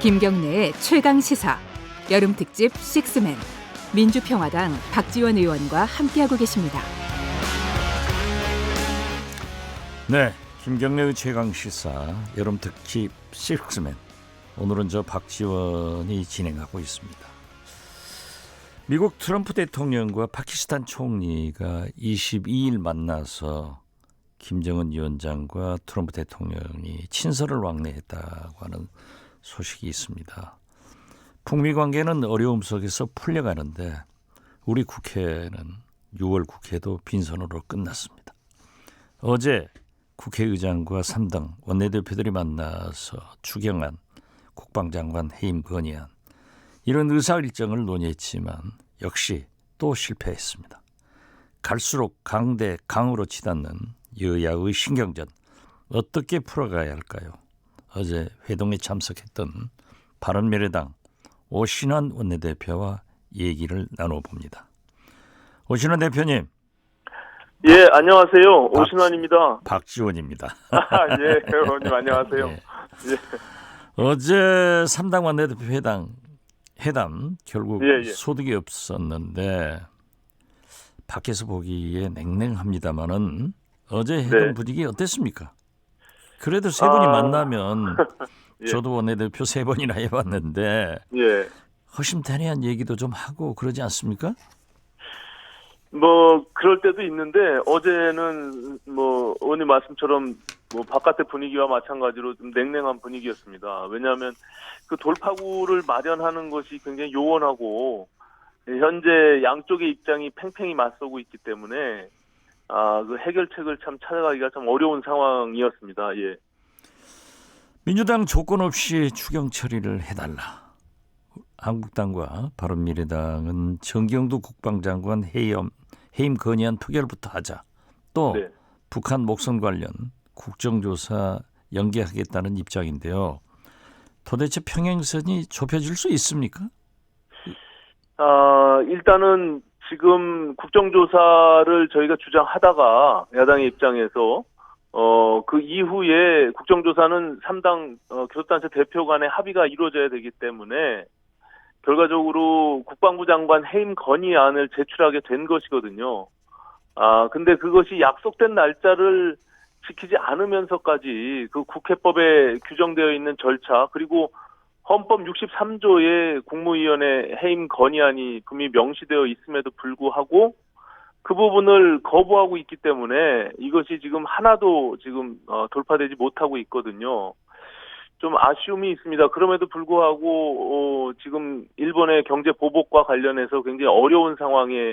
김경래의 최강시사 여름특집 식스맨, 민주평화당 박지원 의원과 함께하고 계십니다. 네, 김경래의 최강시사 여름특집 식스맨, 오늘은 저 박지원이 진행하고 있습니다. 미국 트럼프 대통령과 파키스탄 총리가 22일 만나서 김정은 위원장과 트럼프 대통령이 친서를 왕래했다고 하는 소식이 있습니다. 북미 관계는 어려움 속에서 풀려가는데 우리 국회는 6월 국회도 빈손으로 끝났습니다. 어제 국회의장과 3당 원내대표들이 만나서 추경안, 국방장관 해임 건의안, 이런 의사일정을 논의했지만 역시 또 실패했습니다. 갈수록 강대 강으로 치닫는 여야의 신경전, 어떻게 풀어가야 할까요? 어제 회동에 참석했던 바른미래당 오신환 원내대표와 얘기를 나눠봅니다. 오신환 대표님. 예, 안녕하세요. 오신환입니다. 박지원입니다. 예, 의원님 안녕하세요. 예. 예. 어제 3당 원내대표 회담 결국 소득이 없었는데 밖에서 보기에 냉랭합니다마는 어제 회담 분위기 어땠습니까? 그래도 세 분이 만나면 예. 저도 원내대표 3번이나 해봤는데 예. 허심탄회한 얘기도 좀 하고 그러지 않습니까? 뭐 그럴 때도 있는데 어제는 뭐 의원님 말씀처럼 뭐 바깥의 분위기와 마찬가지로 좀 냉랭한 분위기였습니다. 왜냐하면 그 돌파구를 마련하는 것이 굉장히 요원하고 현재 양쪽의 입장이 팽팽히 맞서고 있기 때문에 그 해결책을 참 찾아가기가 참 어려운 상황이었습니다. 예. 민주당 조건 없이 추경 처리를 해달라. 한국당과 바른미래당은 정경두 국방장관 해임 건의안 표결부터 하자. 또 네. 북한 목선 관련 국정조사 연기하겠다는 입장인데요. 도대체 평행선이 좁혀질 수 있습니까? 일단은 지금 국정조사를 저희가 주장하다가 야당의 입장에서 그 이후에 국정조사는 3당 교섭단체 대표 간의 합의가 이루어져야 되기 때문에 결과적으로 국방부 장관 해임 건의안을 제출하게 된 것이거든요. 근데 그것이 약속된 날짜를 지키지 않으면서까지 그 국회법에 규정되어 있는 절차, 그리고 헌법 63조의 국무위원회 해임 건의안이 분명히 명시되어 있음에도 불구하고 그 부분을 거부하고 있기 때문에 이것이 지금 하나도 지금 돌파되지 못하고 있거든요. 좀 아쉬움이 있습니다. 그럼에도 불구하고 지금 일본의 경제 보복과 관련해서 굉장히 어려운 상황에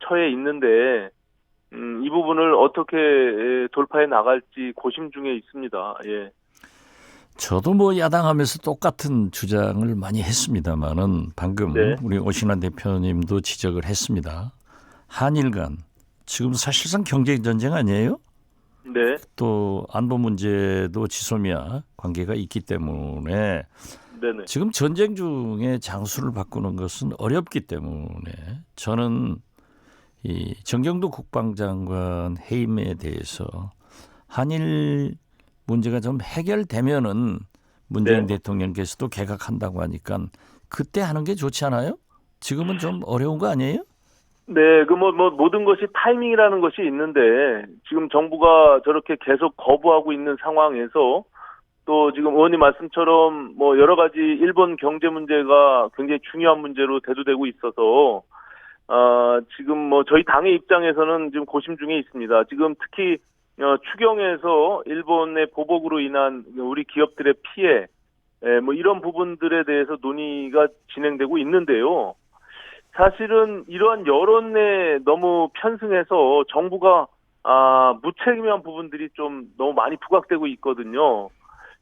처해 있는데 이 부분을 어떻게 돌파해 나갈지 고심 중에 있습니다. 예. 저도 뭐 야당하면서 똑같은 주장을 많이 했습니다만은 방금 네. 우리 오신환 대표님도 지적을 했습니다. 한일 간 지금 사실상 경제 전쟁 아니에요? 네. 또 안보 문제도 지소미아 관계가 있기 때문에 네네. 지금 전쟁 중에 장수를 바꾸는 것은 어렵기 때문에 저는 이 정경두 국방장관 해임에 대해서 한일 문제가 좀 해결되면은 문재인 대통령께서도 개각한다고 하니까 그때 하는 게 좋지 않아요? 지금은 좀 어려운 거 아니에요? 네, 모든 것이 타이밍이라는 것이 있는데, 지금 정부가 저렇게 계속 거부하고 있는 상황에서, 또 지금 의원님 말씀처럼 여러 가지 일본 경제 문제가 굉장히 중요한 문제로 대두되고 있어서, 지금 저희 당의 입장에서는 지금 고심 중에 있습니다. 지금 특히, 추경에서 일본의 보복으로 인한 우리 기업들의 피해, 이런 부분들에 대해서 논의가 진행되고 있는데요. 사실은 이러한 여론에 너무 편승해서 정부가 무책임한 부분들이 좀 너무 많이 부각되고 있거든요.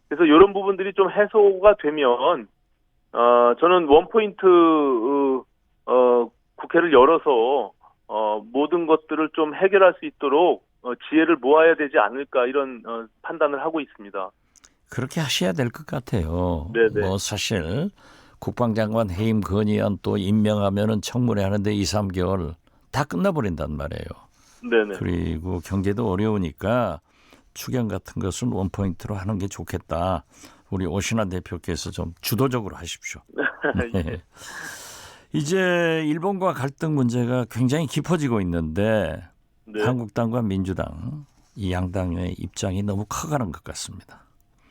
그래서 이런 부분들이 좀 해소가 되면 저는 원포인트 국회를 열어서 모든 것들을 좀 해결할 수 있도록 지혜를 모아야 되지 않을까 이런 판단을 하고 있습니다. 그렇게 하셔야 될 것 같아요. 네네. 뭐 사실 국방장관 해임 건의안 또 임명하면은 청문회 하는데 2, 3개월 다 끝나버린단 말이에요. 네네. 그리고 경제도 어려우니까 추경 같은 것은 원포인트로 하는 게 좋겠다. 우리 오신환 대표께서 좀 주도적으로 하십시오. 네. 이제 일본과 갈등 문제가 굉장히 깊어지고 있는데 네. 한국당과 민주당 이 양당의 입장이 너무 커가는 것 같습니다.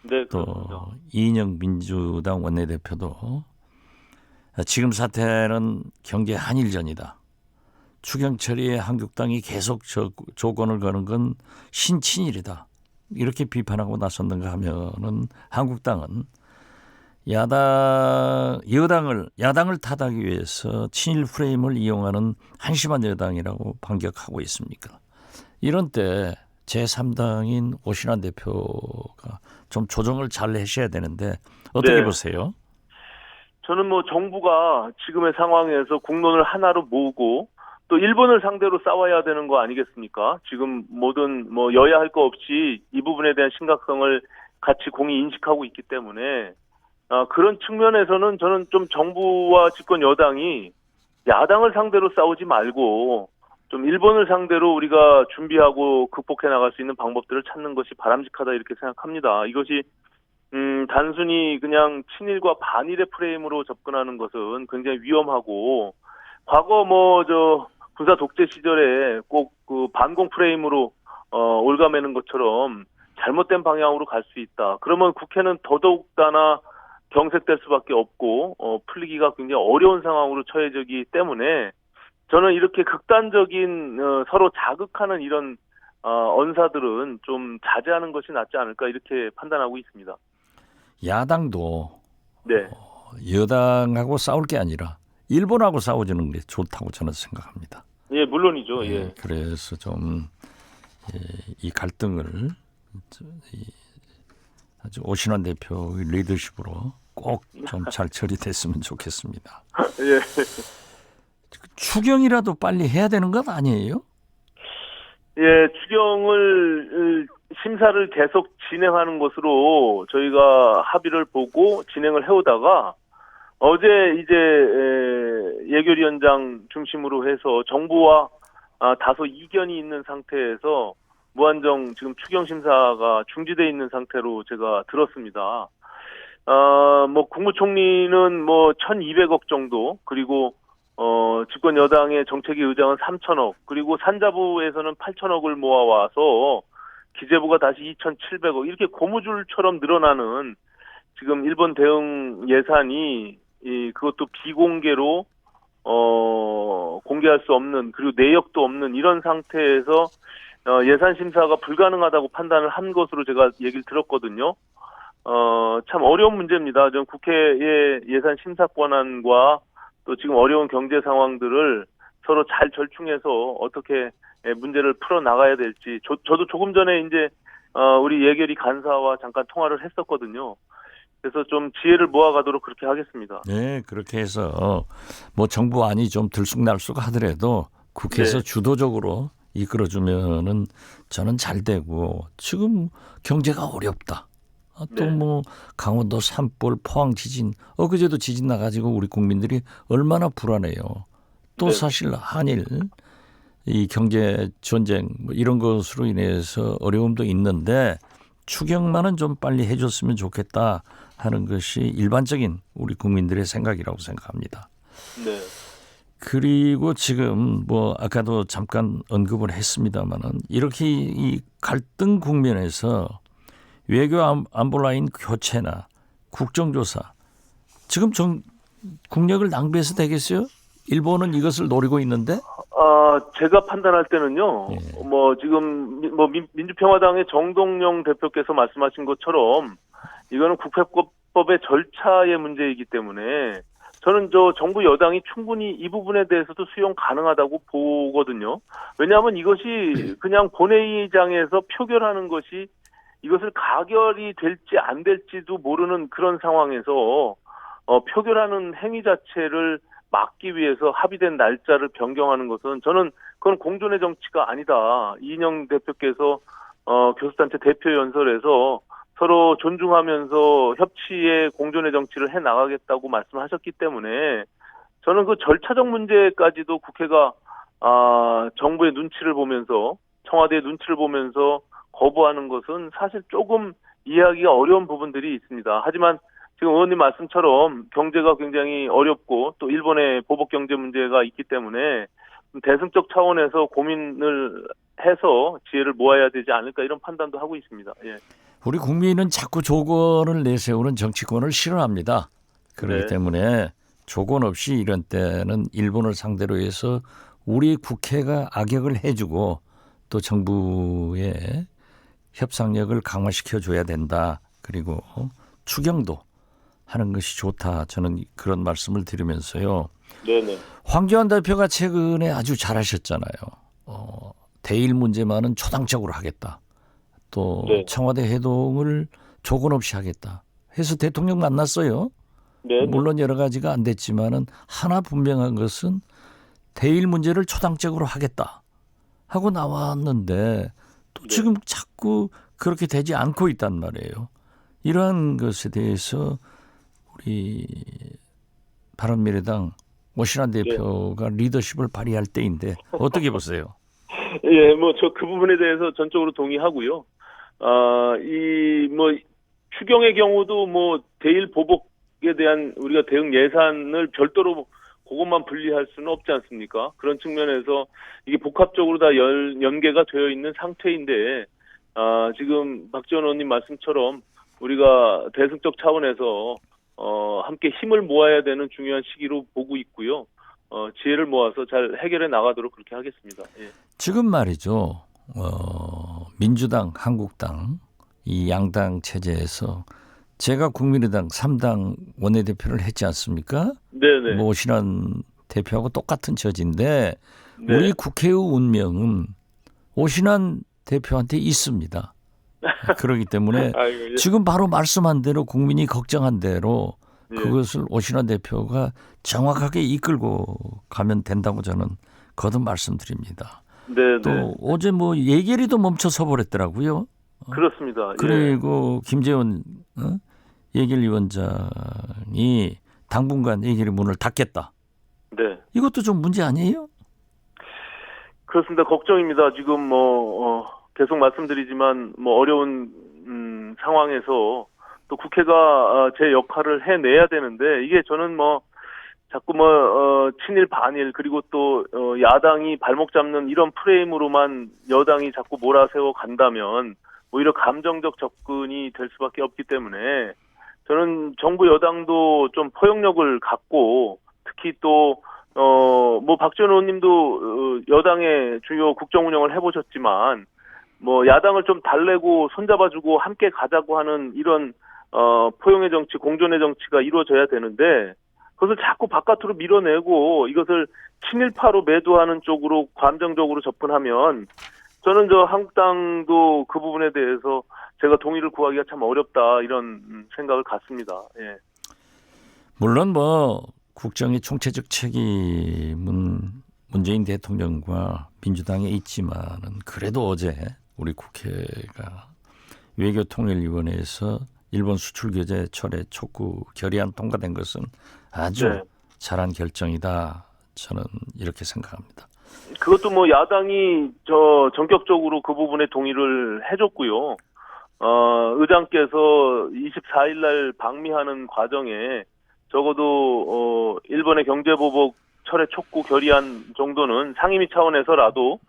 네, 또 그렇죠. 이인영 민주당 원내대표도 지금 사태는 경제 한일전이다. 추경처리에 한국당이 계속 조건을 거는 건 신친일이다. 이렇게 비판하고 나섰는가 하면은 한국당은 야당을 탓하기 위해서 친일 프레임을 이용하는 한심한 여당이라고 반격하고 있습니까? 이런 때 제3당인 오신환 대표가 좀 조정을 잘 하셔야 되는데 어떻게 네. 보세요? 저는 뭐 정부가 지금의 상황에서 국론을 하나로 모으고 또 일본을 상대로 싸워야 되는 거 아니겠습니까? 지금 모든 뭐 여야 할 거 없이 이 부분에 대한 심각성을 같이 공히 인식하고 있기 때문에 그런 측면에서는 저는 좀 정부와 집권 여당이 야당을 상대로 싸우지 말고 좀 일본을 상대로 우리가 준비하고 극복해 나갈 수 있는 방법들을 찾는 것이 바람직하다 이렇게 생각합니다. 이것이 단순히 그냥 친일과 반일의 프레임으로 접근하는 것은 굉장히 위험하고 과거 군사 독재 시절에 꼭 그 반공 프레임으로 올가매는 것처럼 잘못된 방향으로 갈 수 있다. 그러면 국회는 더더욱다나 경색될 수밖에 없고 풀리기가 굉장히 어려운 상황으로 처해지기 때문에 저는 이렇게 극단적인 서로 자극하는 이런 언사들은 좀 자제하는 것이 낫지 않을까 이렇게 판단하고 있습니다. 야당도 네. 여당하고 싸울 게 아니라 일본하고 싸워주는 게 좋다고 저는 생각합니다. 예, 물론이죠. 예. 그래서 좀 이 갈등을 아주 오신환 대표의 리더십으로 꼭 좀 잘 처리됐으면 좋겠습니다. 예. 추경이라도 빨리 해야 되는 건 아니에요? 예, 추경을 심사를 계속 진행하는 것으로 저희가 합의를 보고 진행을 해오다가 어제 이제 예결위원장 중심으로 해서 정부와 다소 이견이 있는 상태에서 무한정 지금 추경 심사가 중지돼 있는 상태로 제가 들었습니다. 국무총리는 1,200억 정도, 그리고 집권 여당의 정책위 의장은 3,000억, 그리고 산자부에서는 8,000억을 모아와서 기재부가 다시 2,700억, 이렇게 고무줄처럼 늘어나는 지금 일본 대응 예산이 그것도 비공개로 공개할 수 없는, 그리고 내역도 없는 이런 상태에서 예산 심사가 불가능하다고 판단을 한 것으로 제가 얘기를 들었거든요. 참 어려운 문제입니다. 전 국회의 예산 심사 권한과 또 지금 어려운 경제 상황들을 서로 잘 절충해서 어떻게 문제를 풀어 나가야 될지 저도 조금 전에 이제 우리 예결위 간사와 잠깐 통화를 했었거든요. 그래서 좀 지혜를 모아가도록 그렇게 하겠습니다. 네, 그렇게 해서 정부안이 좀 들쑥날쑥 하더라도 국회에서 네. 주도적으로 이끌어주면은 저는 잘 되고 지금 경제가 어렵다. 또 강원도 산불, 포항 지진, 엊그제도 지진 나가지고 우리 국민들이 얼마나 불안해요. 또 네. 사실 한일 이 경제 전쟁 이런 것으로 인해서 어려움도 있는데 추경만은 좀 빨리 해줬으면 좋겠다 하는 것이 일반적인 우리 국민들의 생각이라고 생각합니다. 네. 그리고 지금 아까도 잠깐 언급을 했습니다마는 이렇게 이 갈등 국면에서 외교 안보 라인 교체나 국정조사 지금 국력을 낭비해서 되겠어요? 일본은 이것을 노리고 있는데? 제가 판단할 때는요. 지금 민주평화당의 정동영 대표께서 말씀하신 것처럼 이거는 국회법의 절차의 문제이기 때문에 저는 정부 여당이 충분히 이 부분에 대해서도 수용 가능하다고 보거든요. 왜냐하면 이것이 그냥 본회의장에서 표결하는 것이 이것을 가결이 될지 안 될지도 모르는 그런 상황에서 표결하는 행위 자체를 막기 위해서 합의된 날짜를 변경하는 것은 저는 그건 공존의 정치가 아니다. 이인영 대표께서 교수단체 대표 연설에서 서로 존중하면서 협치의 공존의 정치를 해 나가겠다고 말씀하셨기 때문에 저는 그 절차적 문제까지도 국회가 정부의 눈치를 보면서 청와대의 눈치를 보면서 거부하는 것은 사실 조금 이해하기가 어려운 부분들이 있습니다. 하지만 지금 의원님 말씀처럼 경제가 굉장히 어렵고 또 일본의 보복 경제 문제가 있기 때문에 대승적 차원에서 고민을 해서 지혜를 모아야 되지 않을까 이런 판단도 하고 있습니다. 예. 우리 국민은 자꾸 조건을 내세우는 정치권을 싫어합니다. 그렇기 네. 때문에 조건 없이 이런 때는 일본을 상대로 해서 우리 국회가 악역을 해주고 또 정부의 협상력을 강화시켜줘야 된다. 그리고 추경도 하는 것이 좋다. 저는 그런 말씀을 드리면서요. 네네. 황교안 대표가 최근에 아주 잘하셨잖아요. 대일 문제만은 초당적으로 하겠다. 또 네. 청와대 회동을 조건 없이 하겠다. 해서 대통령 만났어요. 네. 물론 여러 가지가 안 됐지만은 하나 분명한 것은 대일 문제를 초당적으로 하겠다 하고 나왔는데 또 네. 지금 자꾸 그렇게 되지 않고 있단 말이에요. 이러한 것에 대해서 우리 바른미래당 오신환 대표가 리더십을 발휘할 때인데 어떻게 보세요? 예, 뭐 저 그 부분에 대해서 전적으로 동의하고요. 이 뭐 추경의 경우도 뭐 대일 보복에 대한 우리가 대응 예산을 별도로 그것만 분리할 수는 없지 않습니까? 그런 측면에서 이게 복합적으로 다 연계가 되어 있는 상태인데 지금 박지원 의원님 말씀처럼 우리가 대승적 차원에서 함께 힘을 모아야 되는 중요한 시기로 보고 있고요. 지혜를 모아서 잘 해결해 나가도록 그렇게 하겠습니다. 예. 지금 말이죠. 민주당, 한국당 이 양당 체제에서 제가 국민의당 3당 원내대표를 했지 않습니까? 네네. 뭐 오신환 대표하고 똑같은 처지인데 네. 우리 국회의 운명은 오신환 대표한테 있습니다. 그렇기 때문에 아이고, 예. 지금 바로 말씀한 대로 국민이 걱정한 대로 예. 그것을 오신환 대표가 정확하게 이끌고 가면 된다고 저는 거듭 말씀드립니다. 네네. 또 어제 뭐 예결위도 멈춰서 버렸더라고요. 그렇습니다. 예. 그리고 김재원 예결위원장이 당분간 예결위 문을 닫겠다. 네. 이것도 좀 문제 아니에요? 그렇습니다. 걱정입니다. 지금 계속 말씀드리지만 어려운 상황에서 또 국회가 제 역할을 해내야 되는데 이게 저는 자꾸 친일 반일 그리고 또 야당이 발목 잡는 이런 프레임으로만 여당이 자꾸 몰아세워 간다면 오히려 감정적 접근이 될 수밖에 없기 때문에 저는 정부 여당도 좀 포용력을 갖고 특히 또 박지원 의원님도 여당의 주요 국정 운영을 해보셨지만 야당을 좀 달래고 손잡아주고 함께 가자고 하는 이런 포용의 정치, 공존의 정치가 이루어져야 되는데 그것을 자꾸 바깥으로 밀어내고 이것을 친일파로 매도하는 쪽으로 감정적으로 접근하면 저는 한국당도 그 부분에 대해서 제가 동의를 구하기가 참 어렵다 이런 생각을 갖습니다. 예. 물론 국정의 총체적 책임은 문재인 대통령과 민주당에 있지만은 그래도 어제 우리 국회가 외교통일위원회에서 일본 수출 규제 철회 촉구 결의안 통과된 것은 아주 네. 잘한 결정이다. 저는 이렇게 생각합니다. 그것도 야당이 전격적으로 그 부분에 동의를 해줬고요. 의장께서 24일 날 방미하는 과정에 적어도 일본의 경제보복 철회 촉구 결의안 정도는 상임위 차원에서라도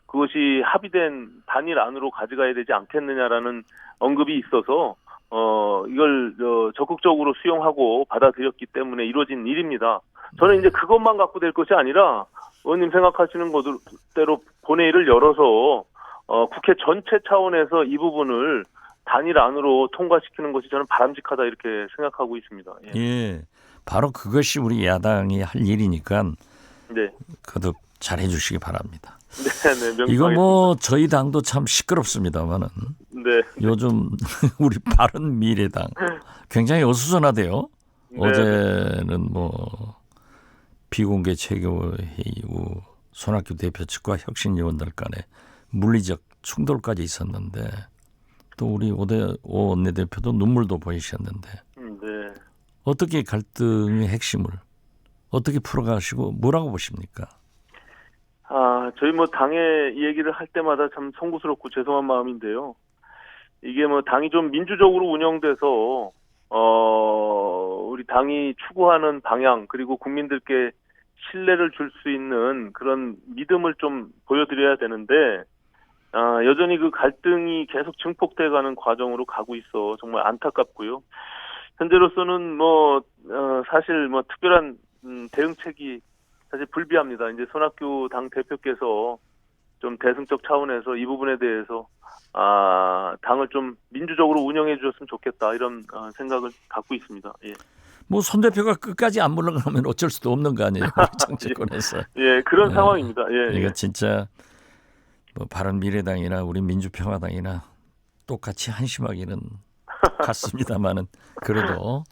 그것이 합의된 단일안으로 가져가야 되지 않겠느냐라는 언급이 있어서 이걸 적극적으로 수용하고 받아들였기 때문에 이루어진 일입니다. 저는 이제 그것만 갖고 될 것이 아니라 의원님 생각하시는 것대로 본회의를 열어서 국회 전체 차원에서 이 부분을 단일안으로 통과시키는 것이 저는 바람직하다 이렇게 생각하고 있습니다. 예. 예, 바로 그것이 우리 야당이 할 일이니까 네. 거듭 잘해 주시기 바랍니다. 네, 이거 저희 당도 참 시끄럽습니다만은 네. 요즘 우리 바른미래당 굉장히 어수선하대요. 네. 어제는 비공개 최고회의 후 손학규 대표 측과 혁신위원들 간에 물리적 충돌까지 있었는데 또 우리 오 원내대표도 눈물도 보이셨는데 네. 어떻게 갈등의 핵심을 어떻게 풀어가시고 뭐라고 보십니까? 저희 당의 이 얘기를 할 때마다 참 송구스럽고 죄송한 마음인데요. 이게 뭐 당이 좀 민주적으로 운영돼서 우리 당이 추구하는 방향 그리고 국민들께 신뢰를 줄 수 있는 그런 믿음을 좀 보여드려야 되는데 여전히 그 갈등이 계속 증폭돼가는 과정으로 가고 있어 정말 안타깝고요. 현재로서는 사실 특별한 대응책이 사실 불비합니다. 이제 손학규 당 대표께서 좀 대승적 차원에서 이 부분에 대해서 당을 좀 민주적으로 운영해 주셨으면 좋겠다 이런 생각을 갖고 있습니다. 예. 뭐 손 대표가 끝까지 안 물러가면 어쩔 수도 없는 거 아니에요? 우리 정치권에서. 예, 그런 상황입니다. 예, 이거 예. 진짜 뭐 바른미래당이나 우리 민주평화당이나 똑같이 한심하기는 같습니다만은 그래도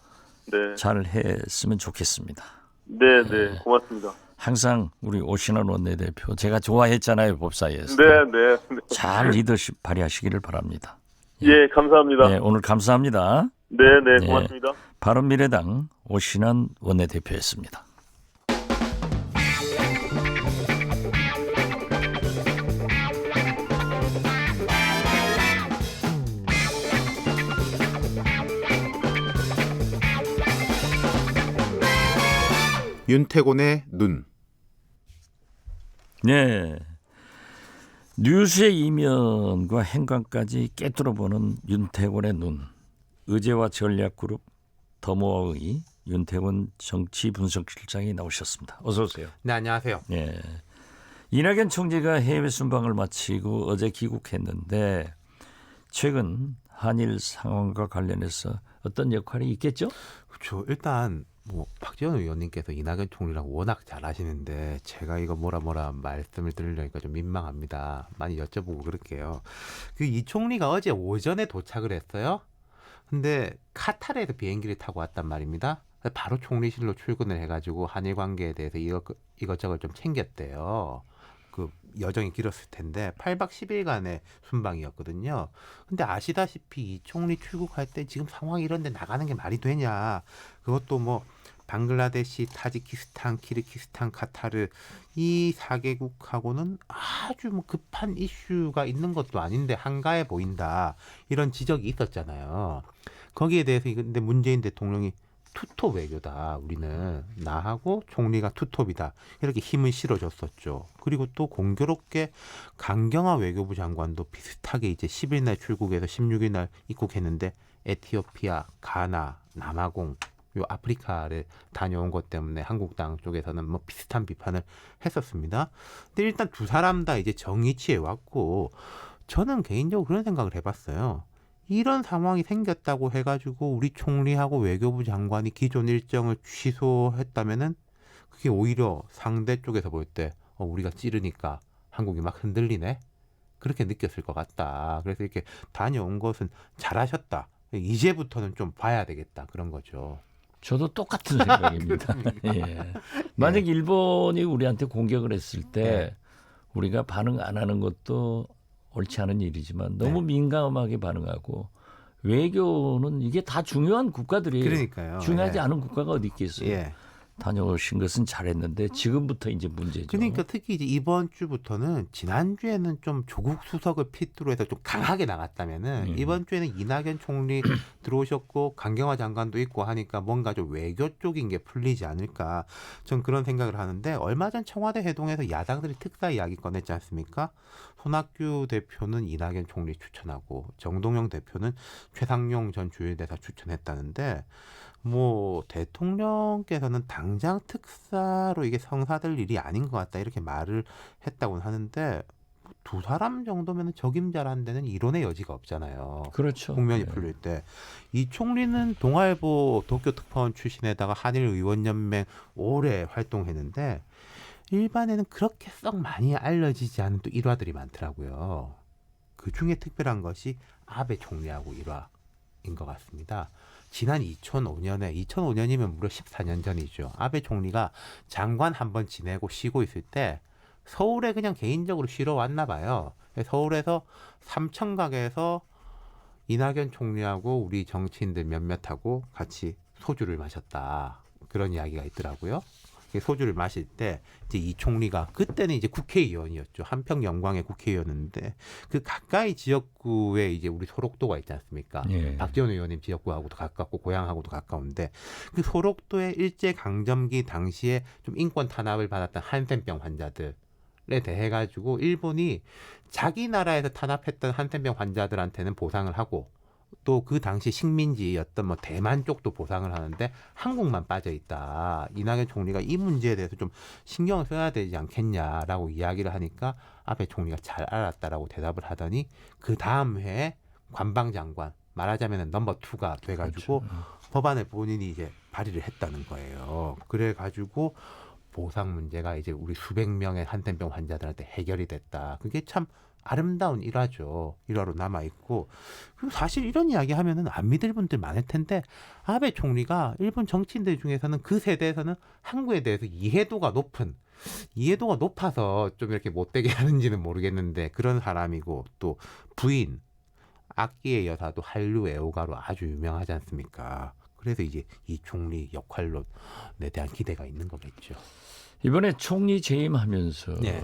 네, 잘 했으면 좋겠습니다. 네, 네, 고맙습니다. 항상 우리 오신환 원내대표 제가 좋아했잖아요, 법사위에서. 네, 네, 네. 잘 리더십 발휘하시기를 바랍니다. 예, 감사합니다. 네, 오늘 감사합니다. 네, 네, 네. 고맙습니다. 바른미래당 오신환 원내대표였습니다. 윤태곤의 눈. 네. 뉴스의 이면과 행간까지 꿰뚫어보는 윤태곤의 눈. 의제와 전략그룹 더모아의 윤태곤 정치분석실장이 나오셨습니다. 어서 오세요. 네, 안녕하세요. 네. 이낙연 총재가 해외 순방을 마치고 어제 귀국했는데 최근 한일 상황과 관련해서 어떤 역할이 있겠죠? 그렇죠. 일단 뭐 박지원 의원님께서 이낙연 총리랑 워낙 잘 아시는데 제가 이거 뭐라 말씀을 드리려니까 좀 민망합니다. 많이 여쭤보고 그럴게요. 그 이 총리가 어제 오전에 도착을 했어요. 근데 카타르에서 비행기를 타고 왔단 말입니다. 바로 총리실로 출근을 해가지고 한일 관계에 대해서 이것저것 좀 챙겼대요. 그 여정이 길었을 텐데 8박 10일간의 순방이었거든요. 근데 아시다시피 이 총리 출국할 때 지금 상황이 이런데 나가는 게 말이 되냐. 그것도 뭐 방글라데시, 타지키스탄, 키르기스탄, 카타르 이 4개국하고는 아주 뭐 급한 이슈가 있는 것도 아닌데 한가해 보인다. 이런 지적이 있었잖아요. 거기에 대해서 근데 문재인 대통령이 투톱 외교다. 우리는 나하고 총리가 투톱이다. 이렇게 힘을 실어줬었죠. 그리고 또 공교롭게 강경화 외교부 장관도 비슷하게 이제 10일 날 출국해서 16일 날 입국했는데 에티오피아, 가나, 남아공 요 아프리카를 다녀온 것 때문에 한국당 쪽에서는 뭐 비슷한 비판을 했었습니다. 근데 일단 두 사람 다 이제 정의치에 왔고 저는 개인적으로 그런 생각을 해봤어요. 이런 상황이 생겼다고 해가지고 우리 총리하고 외교부 장관이 기존 일정을 취소했다면은 그게 오히려 상대 쪽에서 볼 때 우리가 찌르니까 한국이 막 흔들리네 그렇게 느꼈을 것 같다. 그래서 이렇게 다녀온 것은 잘하셨다. 이제부터는 좀 봐야 되겠다 그런 거죠. 저도 똑같은 생각입니다. 예. 만약 일본이 우리한테 공격을 했을 때 우리가 반응 안 하는 것도 옳지 않은 일이지만 너무 민감하게 반응하고 외교는 이게 다 중요한 국가들이에요. 그러니까요. 중요하지 않은 국가가 어디 있겠어요. 예. 다녀오신 것은 잘했는데 지금부터 이제 문제죠. 그러니까 특히 이제 이번 주부터는 지난주에는 좀 조국 수석을 필두로 해서 좀 강하게 나갔다면은 이번 주에는 이낙연 총리 들어오셨고 강경화 장관도 있고 하니까 뭔가 좀 외교 쪽인 게 풀리지 않을까 전 그런 생각을 하는데 얼마 전 청와대 회동에서 야당들이 특사 이야기 꺼냈지 않습니까? 손학규 대표는 이낙연 총리 추천하고 정동영 대표는 최상용 전 주일대사 추천했다는데 뭐 대통령께서는 당장 특사로 이게 성사될 일이 아닌 것 같다 이렇게 말을 했다고는 하는데 두 사람 정도면 적임자라는 데는 이론의 여지가 없잖아요. 그렇죠. 국면이 풀릴 때. 이 총리는 동아일보 도쿄특파원 출신에다가 한일의원연맹 오래 활동했는데 일반에는 그렇게 썩 많이 알려지지 않은 또 일화들이 많더라고요. 그중에 특별한 것이 아베 총리하고 일화인 것 같습니다. 지난 2005년이면 무려 14년 전이죠. 아베 총리가 장관 한번 지내고 쉬고 있을 때 서울에 그냥 개인적으로 쉬러 왔나 봐요. 서울에서 삼청각에서 이낙연 총리하고 우리 정치인들 몇몇하고 같이 소주를 마셨다. 그런 이야기가 있더라고요. 소주를 마실 때 이제 이 총리가 그때는 이제 국회의원이었죠. 한평 영광의 국회의원인데 그 가까이 지역구에 이제 우리 소록도가 있지 않습니까? 예. 박지원 의원님 지역구하고도 가깝고 고향하고도 가까운데 그 소록도의 일제 강점기 당시에 좀 인권 탄압을 받았던 한센병 환자들에 대해 가지고 일본이 자기 나라에서 탄압했던 한센병 환자들한테는 보상을 하고 또 그 당시 식민지였던 뭐 대만 쪽도 보상을 하는데 한국만 빠져 있다. 이낙연 총리가 이 문제에 대해서 좀 신경을 써야 되지 않겠냐라고 이야기를 하니까 아베 총리가 잘 알았다라고 대답을 하더니 그 다음 해에 관방장관 말하자면 넘버 2가 돼가지고 그렇죠. 법안을 본인이 이제 발의를 했다는 거예요. 그래가지고 보상 문제가 이제 우리 수백 명의 한센병 환자들한테 해결이 됐다. 그게 참 아름다운 일화죠. 일화로 남아있고. 그리고 사실 이런 이야기 하면은 안 믿을 분들 많을 텐데, 아베 총리가 일본 정치인들 중에서는 그 세대에서는 한국에 대해서 이해도가 높아서 좀 이렇게 못되게 하는지는 모르겠는데, 그런 사람이고, 또 부인, 악기의 여사도 한류 애호가로 아주 유명하지 않습니까? 그래서 이제 이 총리 역할론에 대한 기대가 있는 거겠죠. 이번에 총리 재임하면서도 네.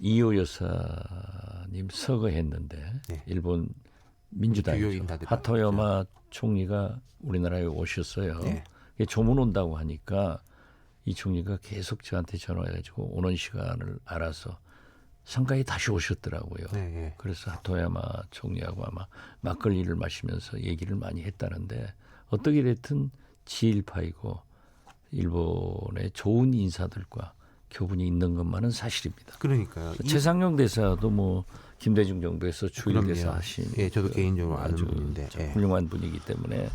이호 여사님 서거했는데 네. 일본 주요 민주당이죠. 인사들 하토야마 총리가 우리나라에 오셨어요. 네. 조문 온다고 하니까 이 총리가 계속 저한테 전화해가지고 오는 시간을 알아서 상가에 다시 오셨더라고요. 네. 그래서 하토야마 총리하고 아마 막걸리를 마시면서 얘기를 많이 했다는데 어떻게 됐든 지일파이고 일본의 좋은 인사들과 교분이 있는 것만은 사실입니다. 그러니까요. 최상용 대사도 뭐 김대중 정부에서 주일 대사 하신 예, 저도 개인적으로 아는 아주 분인데 예. 훌륭한 분이기 때문에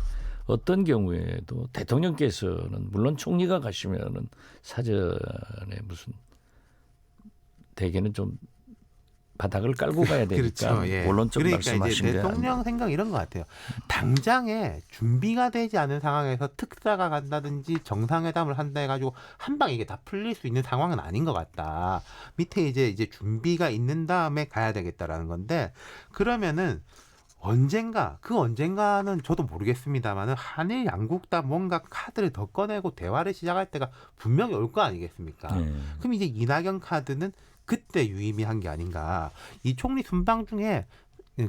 어떤 경우에도 대통령께서는 물론 총리가 가시면은 사전에 무슨 대개는 좀 바닥을 깔고 가야 되니까 그렇죠. 예. 본론적 그러니까 말씀하신 이제 게 대통령 생각 이런 것 같아요. 당장에 준비가 되지 않은 상황에서 특사가 간다든지 정상회담을 한다 해가지고 한 방에 이게 다 풀릴 수 있는 상황은 아닌 것 같다. 밑에 이제 준비가 있는 다음에 가야 되겠다라는 건데 그러면은 언젠가는 저도 모르겠습니다만은 한일 양국 다 뭔가 카드를 더 꺼내고 대화를 시작할 때가 분명히 올 거 아니겠습니까? 예. 그럼 이제 이낙연 카드는 그때 유의미한 게 아닌가. 이 총리 순방 중에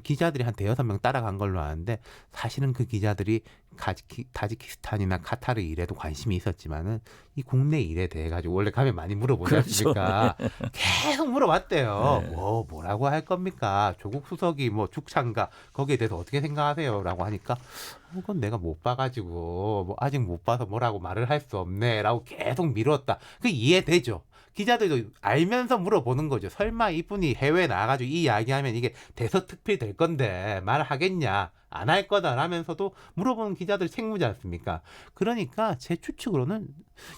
기자들이 한 5-6명 따라간 걸로 아는데 사실은 그 기자들이 타지키스탄이나 카타르 일에도 관심이 있었지만은 이 국내 일에 대해 가지고 원래 가면 많이 물어보지 그렇죠. 않습니까? 계속 물어봤대요. 네. 뭐라고 할 겁니까? 조국 수석이 뭐 죽창가 거기에 대해서 어떻게 생각하세요?라고 하니까 그건 내가 못 봐가지고 뭐 아직 못 봐서 뭐라고 말을 할 수 없네라고 계속 미뤘다. 그 이해되죠. 기자들도 알면서 물어보는 거죠. 설마 이분이 해외에 나가가지고 이 이야기하면 이게 대서특필 될 건데 말하겠냐 안 할 거다라면서도 물어보는 기자들 책무지 않습니까? 그러니까 제 추측으로는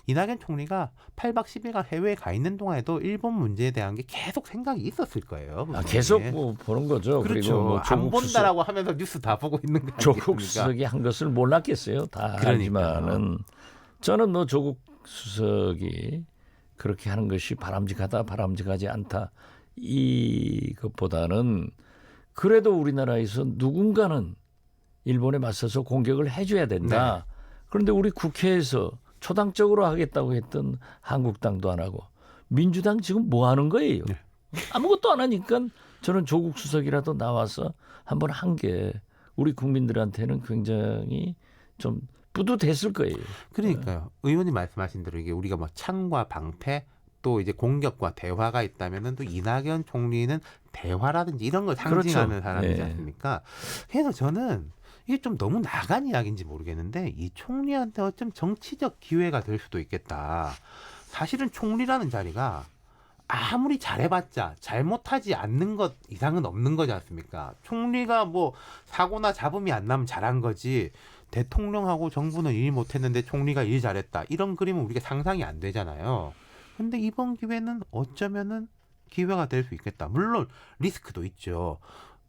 이낙연 총리가 8박 10일간 해외에 가 있는 동안에도 일본 문제에 대한 게 계속 생각이 있었을 거예요. 계속 뭐 보는 거죠. 그렇죠. 그리고 뭐 안 조국 본다라고 하면서 뉴스 다 보고 있는 거 조국 아니겠습니까? 수석이 한 것을 몰랐겠어요. 다 그러니까요. 알지만은 저는 뭐 조국 수석이 그렇게 하는 것이 바람직하지 않다. 이것보다는 그래도 우리나라에서 누군가는 일본에 맞서서 공격을 해줘야 된다. 네. 그런데 우리 국회에서 초당적으로 하겠다고 했던 한국당도 안 하고 민주당 지금 뭐 하는 거예요? 네. 아무것도 안 하니까 저는 조국 수석이라도 나와서 한번 한 게 우리 국민들한테는 굉장히 좀 뿌듯했을 거예요. 그러니까요. 의원님 말씀하신 대로 이게 우리가 뭐 창과 방패 또 이제 공격과 대화가 있다면은 또 이낙연 총리는 대화라든지 이런 걸 상징하는 그렇죠. 사람이지 예. 않습니까? 그래서 저는 이게 좀 너무 나간 이야기인지 모르겠는데 이 총리한테 어쩜 정치적 기회가 될 수도 있겠다. 사실은 총리라는 자리가 아무리 잘해봤자 잘못하지 않는 것 이상은 없는 거지 않습니까? 총리가 뭐 사고나 잡음이 안 나면 잘한 거지 대통령하고 정부는 일 못했는데 총리가 일 잘했다. 이런 그림은 우리가 상상이 안 되잖아요. 근데 이번 기회는 어쩌면은 기회가 될 수 있겠다. 물론 리스크도 있죠.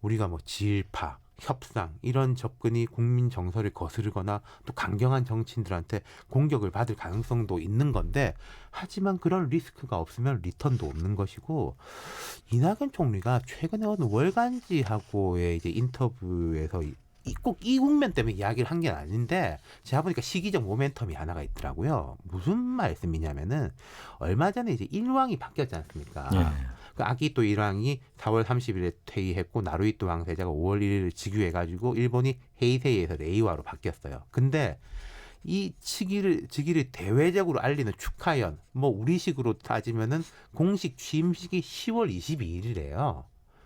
우리가 뭐 지일파, 협상 이런 접근이 국민 정서를 거스르거나 또 강경한 정치인들한테 공격을 받을 가능성도 있는 건데 하지만 그런 리스크가 없으면 리턴도 없는 것이고 이낙연 총리가 최근에 어느 월간지하고의 이제 인터뷰에서 꼭 이 국면 때문에 이야기를 한 게 아닌데 제가 보니까 시기적 모멘텀이 하나가 있더라고요. 무슨 말씀이냐면은 얼마 전에 이제 일왕이 바뀌었지 않습니까? 예. 그 아기토 일왕이 4월 30일에 퇴위했고 나루히토 왕세자가 5월 1일 즉위해가지고 일본이 헤이세이에서 레이와로 바뀌었어요. 근데 이 즉위를 대외적으로 알리는 축하연, 뭐 우리식으로 따지면은 공식 취임식이 10월 22일이래요.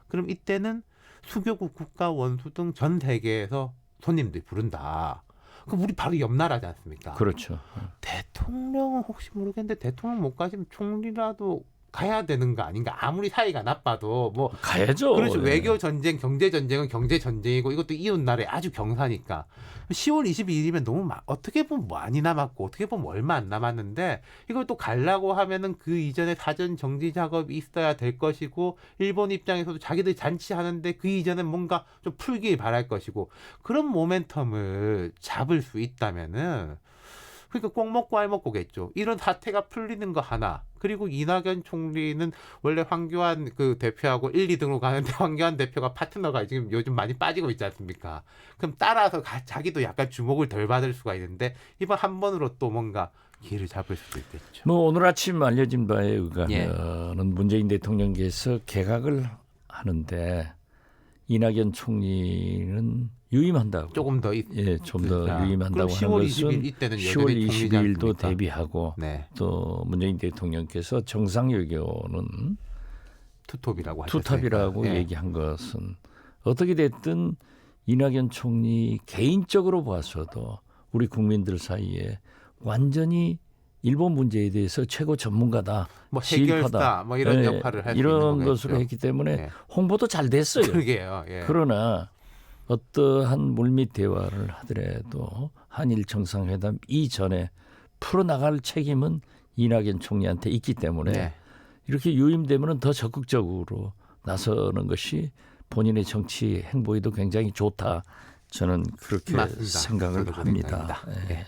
그럼 이때는 수교국 국가 원수 등 전 세계에서 손님들이 부른다. 그럼 우리 바로 옆 나라지 않습니까? 그렇죠. 대통령은 혹시 모르겠는데 대통령 못 가시면 총리라도 가야 되는 거 아닌가? 아무리 사이가 나빠도 뭐 가야죠. 그렇죠. 네. 외교 전쟁, 경제 전쟁은 경제 전쟁이고 이것도 이웃 나라의 아주 경사니까 10월 22일이면 너무 어떻게 보면 많이 남았고 어떻게 보면 얼마 안 남았는데 이걸 또 가려고 하면은 그 이전에 사전 정지 작업이 있어야 될 것이고 일본 입장에서도 자기들 잔치하는데 그 이전에 뭔가 좀 풀길 바랄 것이고 그런 모멘텀을 잡을 수 있다면은 그러니까 꼭 먹고 알 먹고겠죠. 이런 사태가 풀리는 거 하나. 그리고 이낙연 총리는 원래 황교안 그 대표하고 1, 2등으로 가는데 황교안 대표가 파트너가 지금 요즘 많이 빠지고 있지 않습니까? 그럼 따라서 자기도 약간 주목을 덜 받을 수가 있는데 이번 한 번으로 또 뭔가 기회를 잡을 수도 있겠죠. 뭐 오늘 아침 알려진 바에 의하면 예. 문재인 대통령께서 개각을 하는데 이낙연 총리는 유임한다고. 조금 더 좀 더 유임한다고 그럼 하는 10월 것은 20일 이때는 10월 20일도 않습니까? 대비하고 네. 또 문재인 대통령께서 정상외교는 투톱이라고 하셨으니까. 투탑이라고 예. 얘기한 것은 어떻게 됐든 이낙연 총리 개인적으로 봐서도 우리 국민들 사이에 완전히 일본 문제에 대해서 최고 전문가다. 뭐 지휘파다. 해결사 뭐 이런 예, 역할을 할 수 있는 이런 거겠죠. 것으로 했기 때문에 예. 홍보도 잘 됐어요. 그러게요. 예. 그러나 어떠한 물밑 대화를 하더라도 한일 정상회담 이전에 풀어나갈 책임은 이낙연 총리한테 있기 때문에 네. 이렇게 유임되면 더 적극적으로 나서는 것이 본인의 정치 행보에도 굉장히 좋다. 저는 그렇게 맞습니다. 생각을 저도 그 합니다. 생각입니다. 예.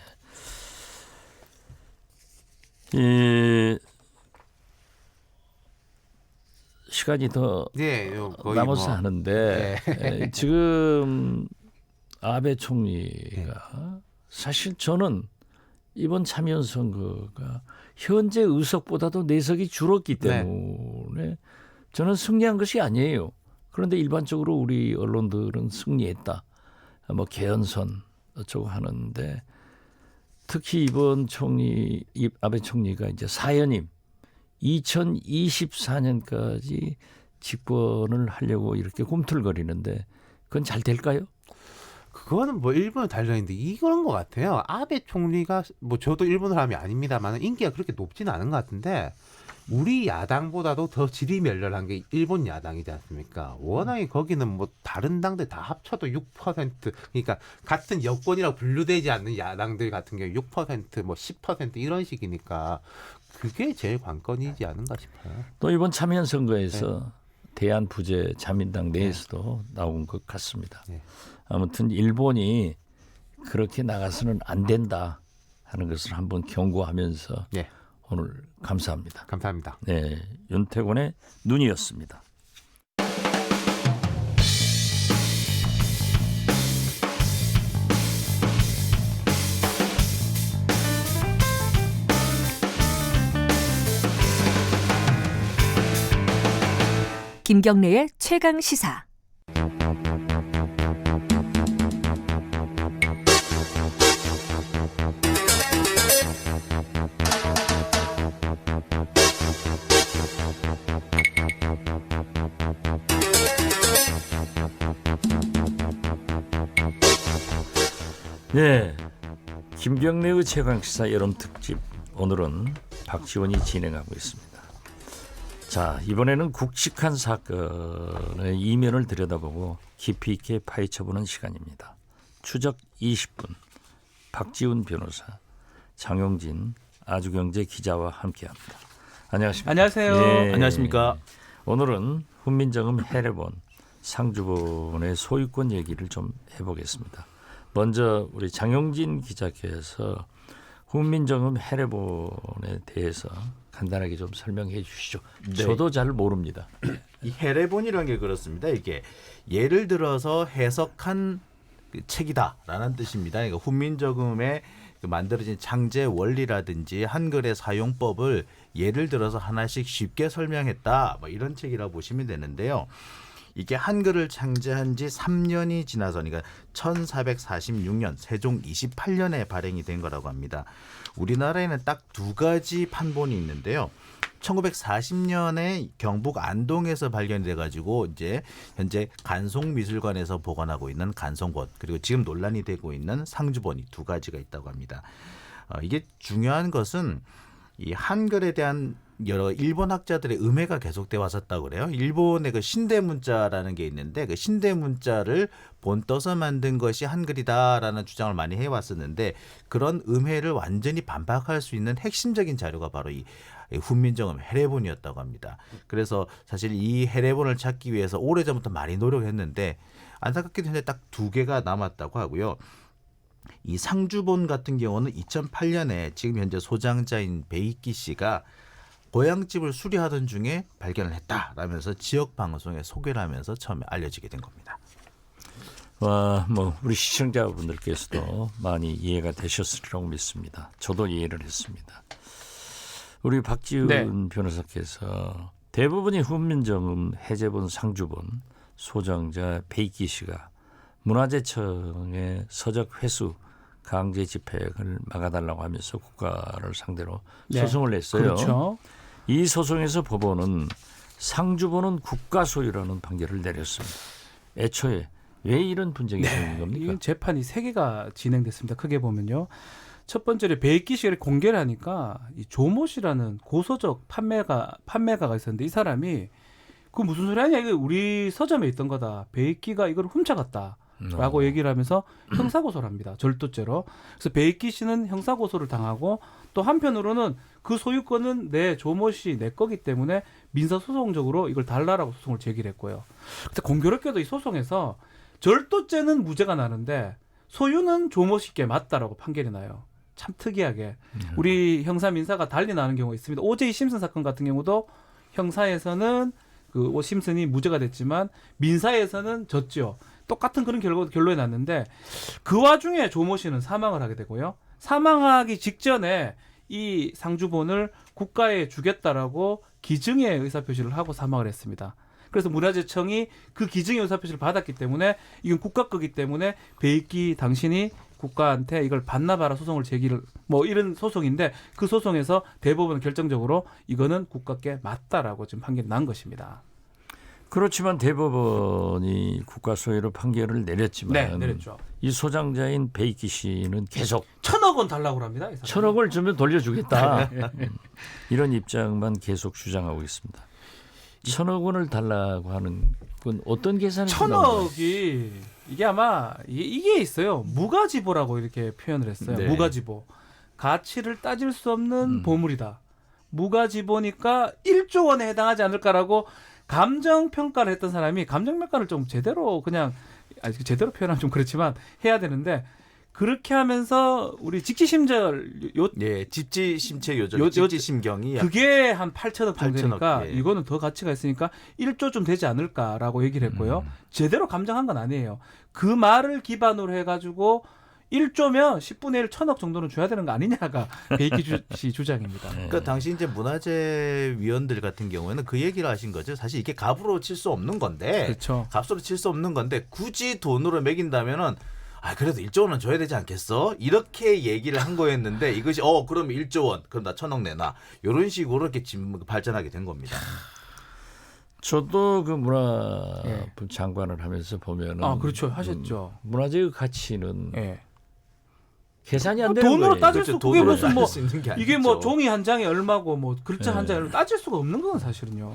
이 시간이 더 네, 거의 남아서 뭐 하는데 지금 아베 총리가 사실 저는 이번 참여연 선거가 현재 의석보다도 내석이 줄었기 때문에 저는 승리한 것이 아니에요. 그런데 일반적으로 우리 언론들은 승리했다. 뭐 개헌선 어쩌고 하는데 특히 이번 총리 아베 총리가 이제 사연임 2024년까지 집권을 하려고 이렇게 꿈틀거리는데 그건 잘 될까요? 그거는 뭐 일본은 달라있는데 이거는 것 같아요. 아베 총리가 뭐 저도 일본 사람이 아닙니다만 인기가 그렇게 높지는 않은 것 같은데 우리 야당보다도 더 지리멸렬한 게 일본 야당이지 않습니까? 워낙에 거기는 뭐 다른 당들 다 합쳐도 6% 그러니까 같은 여권이라고 분류되지 않는 야당들 같은 경우 6% 뭐 10% 이런 식이니까 그게 제일 관건이지 않은가 싶어요. 또 이번 참여연 선거에서 대한부재 자민당 내에서도 나온 것 같습니다. 네. 아무튼 일본이 그렇게 나가서는 안 된다 하는 것을 한번 경고하면서 네. 오늘 감사합니다. 감사합니다. 네, 윤태곤의 눈이었습니다. 김경래의 최강 시사. 네, 김경래의 최강시사 여름 특집 오늘은 박지원이 진행하고 있습니다. 자, 이번에는 굵직한 사건의 이면을 들여다보고 깊이 있게 파헤쳐보는 시간입니다. 추적 20분 박지훈 변호사, 장용진 아주경제 기자와 함께합니다. 안녕하십니까? 안녕하세요. 예. 안녕하십니까? 오늘은 훈민정음 해례본 상주본의 소유권 얘기를 좀 해보겠습니다. 먼저 우리 장용진 기자께서 훈민정음 해례본에 대해서 간단하게 좀 설명해 주시죠. 네. 저도 잘 모릅니다. 이 해례본이라는 게 그렇습니다. 이게 예를 들어서 해석한 그 책이다라는 뜻입니다. 그러니까 훈민정음에 그 만들어진 창제 원리라든지 한글의 사용법을 예를 들어서 하나씩 쉽게 설명했다. 뭐 이런 책이라고 보시면 되는데요. 이게 한글을 창제한 지 3년이 지나서 그러니까 1446년 세종 28년에 발행이 된 거라고 합니다. 우리나라에는 딱 두 가지 판본이 있는데요. 1940년에 경북 안동에서 발견돼 가지고 이제 현재 간송미술관에서 보관하고 있는 간송본, 그리고 지금 논란이 되고 있는 상주본이 두 가지가 있다고 합니다. 이게 중요한 것은 이 한글에 대한 여러 일본 학자들의 음해가 계속돼 왔었다고 그래요. 일본의 그 신대문자라는 게 있는데 그 신대문자를 본떠서 만든 것이 한글이다라는 주장을 많이 해왔었는데 그런 음해를 완전히 반박할 수 있는 핵심적인 자료가 바로 이 훈민정음 해례본이었다고 합니다. 그래서 사실 이 해례본을 찾기 위해서 오래전부터 많이 노력했는데 안타깝게도 현재 딱 2개가 남았다고 하고요. 이 상주본 같은 경우는 2008년에 지금 현재 소장자인 베이키 씨가 고향집을 수리하던 중에 발견을 했다라면서 지역 방송에 소개를 하면서 처음에 알려지게 된 겁니다. 뭐 우리 시청자분들께서도 많이 이해가 되셨으리라고 믿습니다. 저도 이해를 했습니다. 우리 박지훈 네. 변호사께서 대부분이 훈민정음, 해제본, 상주본 소장자 베이키 씨가 문화재청의 서적 회수 강제 집행을 막아달라고 하면서 국가를 상대로 네. 소송을 냈어요. 그렇죠. 이 소송에서 법원은 상주본은 국가 소유라는 판결을 내렸습니다. 애초에 왜 이런 분쟁이 생긴 겁니까? 이건 재판이 3개가 진행됐습니다. 크게 보면요. 첫 번째로 베이키 씨를 공개를 하니까 이 조모 씨라는 고서적 판매가가 있었는데 이 사람이 그 무슨 소리 하냐, 이거 우리 서점에 있던 거다. 베이키가 이걸 훔쳐갔다라고 얘기를 하면서 형사고소를 합니다. 절도죄로. 그래서 베이키 씨는 형사고소를 당하고 또 한편으로는 그 소유권은 내 조모 씨 내 거기 때문에 민사소송적으로 이걸 달라라고 소송을 제기를 했고요. 근데 공교롭게도 이 소송에서 절도죄는 무죄가 나는데 소유는 조모 씨께 맞다라고 판결이 나요. 참 특이하게 우리 형사 민사가 달리 나는 경우가 있습니다. 오제이 심슨 사건 같은 경우도 형사에서는 그 오 심슨이 무죄가 됐지만 민사에서는 졌죠. 똑같은 그런 결론이 났는데 그 와중에 조모 씨는 사망을 하게 되고요. 사망하기 직전에 이 상주본을 국가에 주겠다라고 기증의 의사표시를 하고 사망을 했습니다. 그래서 문화재청이 그 기증의 의사표시를 받았기 때문에 이건 국가 거기 때문에 베이키 당신이 국가한테 이걸 반납하라 소송을 제기를 뭐 이런 소송인데 그 소송에서 대법원 결정적으로 이거는 국가께 맞다라고 지금 판결이 난 것입니다. 그렇지만 대법원이 국가 소유로 판결을 내렸지만 네, 내렸죠. 이 소장자인 베이키 씨는 계속 1,000억 원 달라고 합니다. 이 사람이. 1,000억을 주면 돌려주겠다. 이런 입장만 계속 주장하고 있습니다. 1,000억 원을 달라고 하는 건 어떤 계산이 1,000억이 이게 아마 이게 있어요. 무가지보라고 이렇게 표현을 했어요. 네. 무가지보. 가치를 따질 수 없는 보물이다. 무가지보니까 1조 원에 해당하지 않을까라고 감정 평가를 했던 사람이 감정 평가를 좀 제대로 그냥 제대로 표현하면 좀 그렇지만 해야 되는데 그렇게 하면서 우리 직지심절 예, 집지심체 요정, 요- 집지심경이 그게 한 8천억 정도 8천억, 되니까 예. 이거는 더 가치가 있으니까 1조 좀 되지 않을까라고 얘기를 했고요. 제대로 감정한 건 아니에요. 그 말을 기반으로 해가지고 1조면 10분의 1 1,000억 정도는 줘야 되는 거 아니냐가 베이키 씨 주장입니다. 그러니까 당시 이제 문화재 위원들 같은 경우에는 그 얘기를 하신 거죠. 사실 이게 값으로 칠 수 없는 건데, 그렇죠. 값으로 칠 수 없는 건데 굳이 돈으로 매긴다면은 그래도 1조 원은 줘야 되지 않겠어? 이렇게 얘기를 한 거였는데 이것이 그럼 1조 원, 그럼 나 1,000억 내놔. 이런 식으로 이렇게 발전하게 된 겁니다. 저도 그 문화부 예. 장관을 하면서 보면은 그렇죠. 하셨죠. 문화재의 가치는 예. 계산이 안 되는 돈으로 거예요. 따질 그렇죠. 수 그게 돈으로 무슨 뭐 따질 수 있는 게 이게 아니죠. 뭐 종이 한 장에 얼마고 뭐 글자 네. 한 장에 얼마 따질 수가 없는 건 사실은요.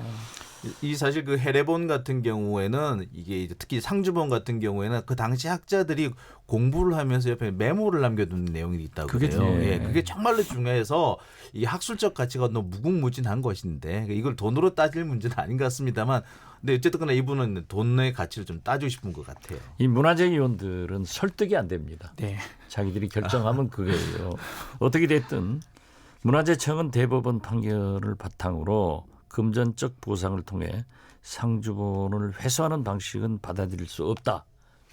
이 사실 그 해례본 같은 경우에는 이게 이제 특히 상주본 같은 경우에는 그 당시 학자들이 공부를 하면서 옆에 메모를 남겨둔 내용이 있다고 그게 그래요. 중요해요. 예, 그게 정말로 중요해서 이 학술적 가치가 너무 무궁무진한 것인데 이걸 돈으로 따질 문제는 아닌 것 같습니다만, 근데 어쨌든간에 이분은 돈의 가치를 좀 따지고 싶은 것 같아요. 이 문화재 위원들은 설득이 안 됩니다. 네. 자기들이 결정하면 그거예요. 어떻게 됐든 문화재청은 대법원 판결을 바탕으로 금전적 보상을 통해 상주본을 회수하는 방식은 받아들일 수 없다.